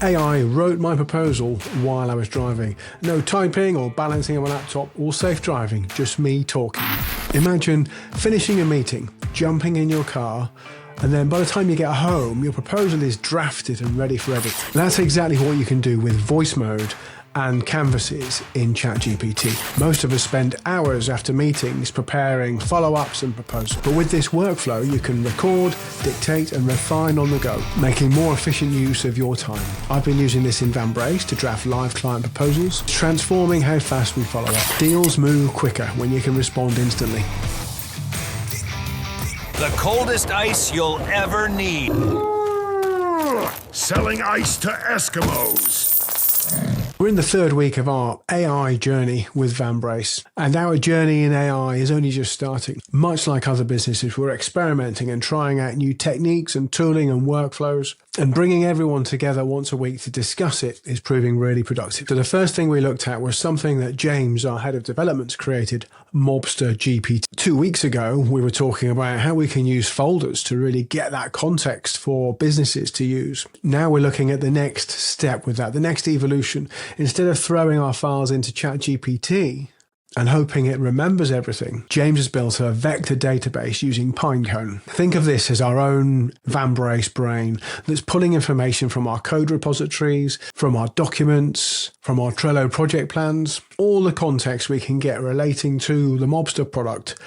AI wrote my proposal while I was driving. No typing or balancing on my laptop or safe driving, just me talking. Imagine finishing a meeting, jumping in your car, and then by the time you get home, your proposal is drafted and ready for edit. That's exactly what you can do with voice mode and canvases in ChatGPT. Most of us spend hours after meetings preparing follow-ups and proposals. But with this workflow, you can record, dictate, and refine on the go, making more efficient use of your time. I've been using this in VanBrace to draft live client proposals, transforming how fast we follow up. Deals move quicker when you can respond instantly. The coldest ice you'll ever need. Selling ice to Eskimos. We're in the third week of our AI journey with VanBrace, and our journey in AI is only just starting. Much like other businesses, we're experimenting and trying out new techniques and tooling and workflows, and bringing everyone together once a week to discuss it is proving really productive. So the first thing we looked at was something that James, our head of development, created, Mobster GPT. 2 weeks ago, we were talking about how we can use folders to really get that context for businesses to use. Now we're looking at the next step with that, the next evolution. Instead of throwing our files into ChatGPT and hoping it remembers everything, James has built a vector database using Pinecone. Think of this as our own VanBrace brain that's pulling information from our code repositories, from our documents, from our Trello project plans, all the context we can get relating to the Mobster product.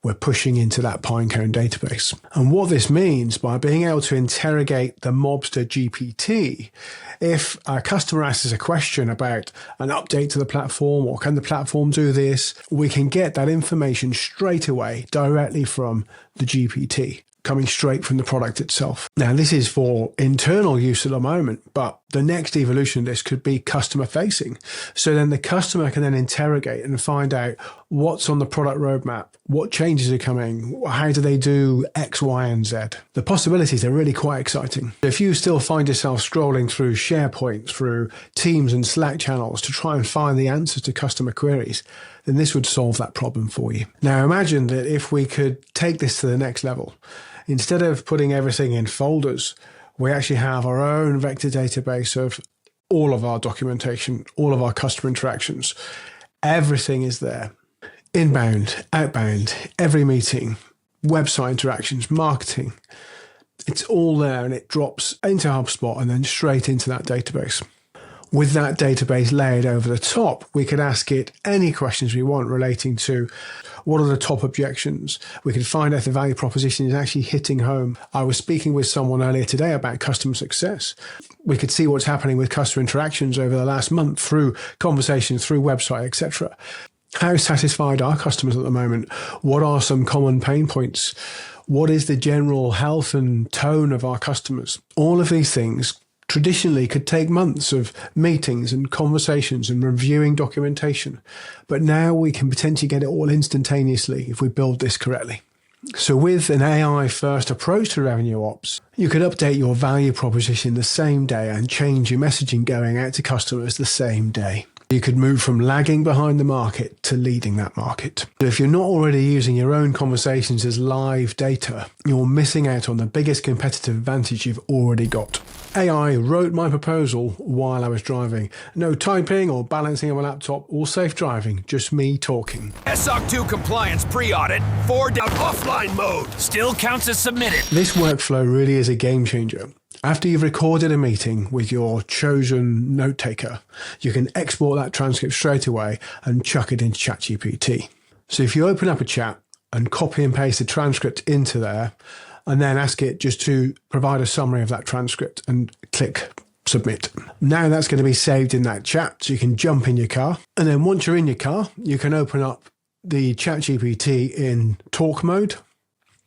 We're pushing into that Pinecone database. And what this means, by being able to interrogate the Mobster GPT, if a customer asks us a question about an update to the platform, or can the platform do this, we can get that information straight away directly from the GPT, coming straight from the product itself. Now, this is for internal use at the moment, but the next evolution of this could be customer facing. So then the customer can then interrogate and find out what's on the product roadmap, what changes are coming, how do they do X, Y, and Z. The possibilities are really quite exciting. If you still find yourself scrolling through SharePoint, through Teams and Slack channels to try and find the answers to customer queries, then this would solve that problem for you. Now imagine that if we could take this to the next level, instead of putting everything in folders, we actually have our own vector database of all of our documentation, all of our customer interactions. Everything is there. Inbound, outbound, every meeting, website interactions, marketing. It's all there, and it drops into HubSpot and then straight into that database. With that database layered over the top, we could ask it any questions we want relating to what are the top objections. We can find out if the value proposition is actually hitting home. I was speaking with someone earlier today about customer success. We could see what's happening with customer interactions over the last month through conversations, through website, etc. How satisfied are customers at the moment? What are some common pain points? What is the general health and tone of our customers? All of these things traditionally could take months of meetings and conversations and reviewing documentation. But now we can potentially get it all instantaneously if we build this correctly. So with an AI-first approach to revenue ops, you could update your value proposition the same day and change your messaging going out to customers the same day. You could move from lagging behind the market to leading that market. If you're not already using your own conversations as live data, you're missing out on the biggest competitive advantage you've already got. AI wrote my proposal while I was driving. No typing or balancing on my laptop or safe driving, just me talking. SOC 2 compliance pre-audit, 4 down offline mode. Still counts as submitted. This workflow really is a game changer. After you've recorded a meeting with your chosen note taker, you can export that transcript straight away and chuck it into ChatGPT. So if you open up a chat and copy and paste the transcript into there, and then ask it just to provide a summary of that transcript and click submit. Now that's going to be saved in that chat, so you can jump in your car. And then once you're in your car, you can open up the ChatGPT in talk mode.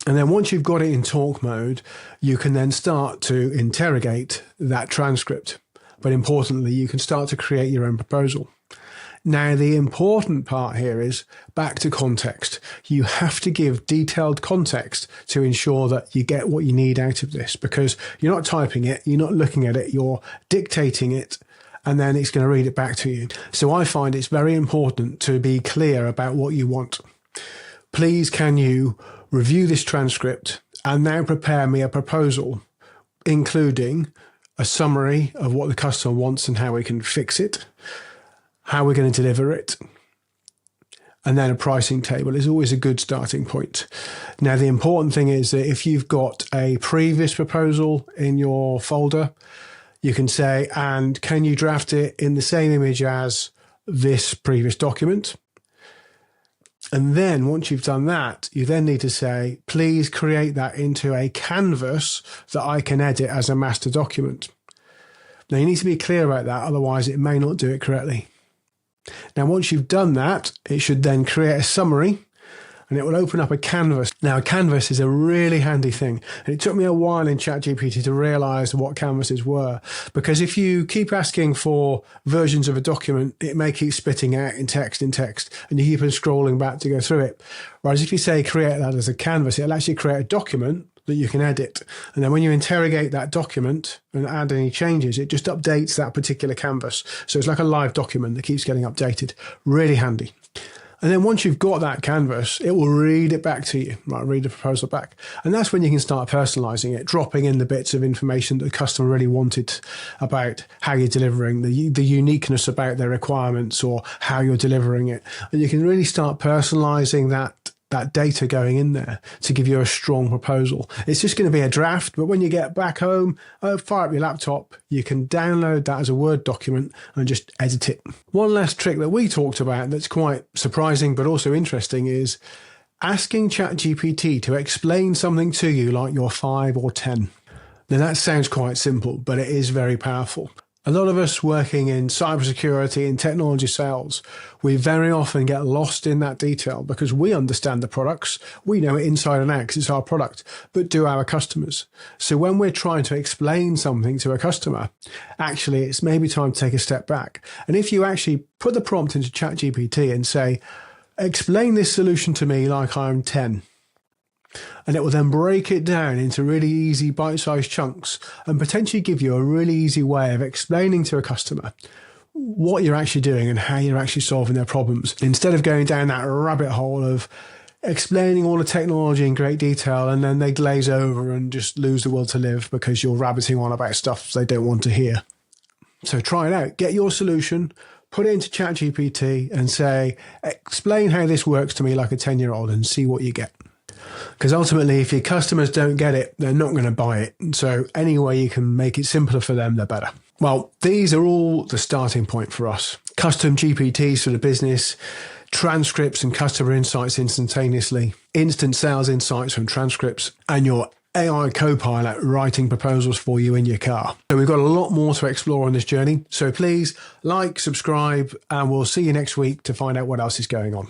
And then once you've got it in talk mode, you can then start to interrogate that transcript. But importantly, you can start to create your own proposal. Now, the important part here is back to context. You have to give detailed context to ensure that you get what you need out of this, because you're not typing it, you're not looking at it, you're dictating it, and then it's going to read it back to you. So I find it's very important to be clear about what you want. Please, can you review this transcript and now prepare me a proposal, including a summary of what the customer wants and how we can fix it, how we're going to deliver it, and then a pricing table is always a good starting point. Now, the important thing is that if you've got a previous proposal in your folder, you can say, and can you draft it in the same image as this previous document? And then once you've done that, you then need to say, please create that into a canvas that I can edit as a master document. Now, you need to be clear about that, otherwise it may not do it correctly. Now, once you've done that, it should then create a summary and it will open up a canvas. Now, a canvas is a really handy thing. And it took me a while in ChatGPT to realize what canvases were, because if you keep asking for versions of a document, it may keep spitting out in text, and you keep on scrolling back to go through it. Whereas if you say create that as a canvas, it'll actually create a document that you can edit. And then when you interrogate that document and add any changes, it just updates that particular canvas. So it's like a live document that keeps getting updated. Really handy. And then once you've got that canvas, it will read it back to you, right? Read the proposal back. And that's when you can start personalizing it, dropping in the bits of information that the customer really wanted about how you're delivering, the uniqueness about their requirements or how you're delivering it. And you can really start personalizing that data going in there to give you a strong proposal. It's just going to be a draft, but when you get back home, fire up your laptop, you can download that as a Word document and just edit it. One last trick that we talked about that's quite surprising but also interesting is asking ChatGPT to explain something to you like you're 5 or 10. Now that sounds quite simple, but it is very powerful. A lot of us working in cybersecurity and technology sales, we very often get lost in that detail because we understand the products. We know it inside and out because it's our product, but do our customers. So when we're trying to explain something to a customer, actually, it's maybe time to take a step back. And if you actually put the prompt into ChatGPT and say, explain this solution to me like I'm 10. And it will then break it down into really easy bite-sized chunks and potentially give you a really easy way of explaining to a customer what you're actually doing and how you're actually solving their problems. Instead of going down that rabbit hole of explaining all the technology in great detail and then they glaze over and just lose the will to live because you're rabbiting on about stuff they don't want to hear. So try it out. Get your solution, put it into ChatGPT and say, explain how this works to me like a 10-year-old and see what you get. Because ultimately, if your customers don't get it, they're not going to buy it. So any way you can make it simpler for them, the better. Well, these are all the starting point for us. Custom GPTs for the business, transcripts and customer insights instantaneously, instant sales insights from transcripts, and your AI Copilot writing proposals for you in your car. So we've got a lot more to explore on this journey. So please like, subscribe, and we'll see you next week to find out what else is going on.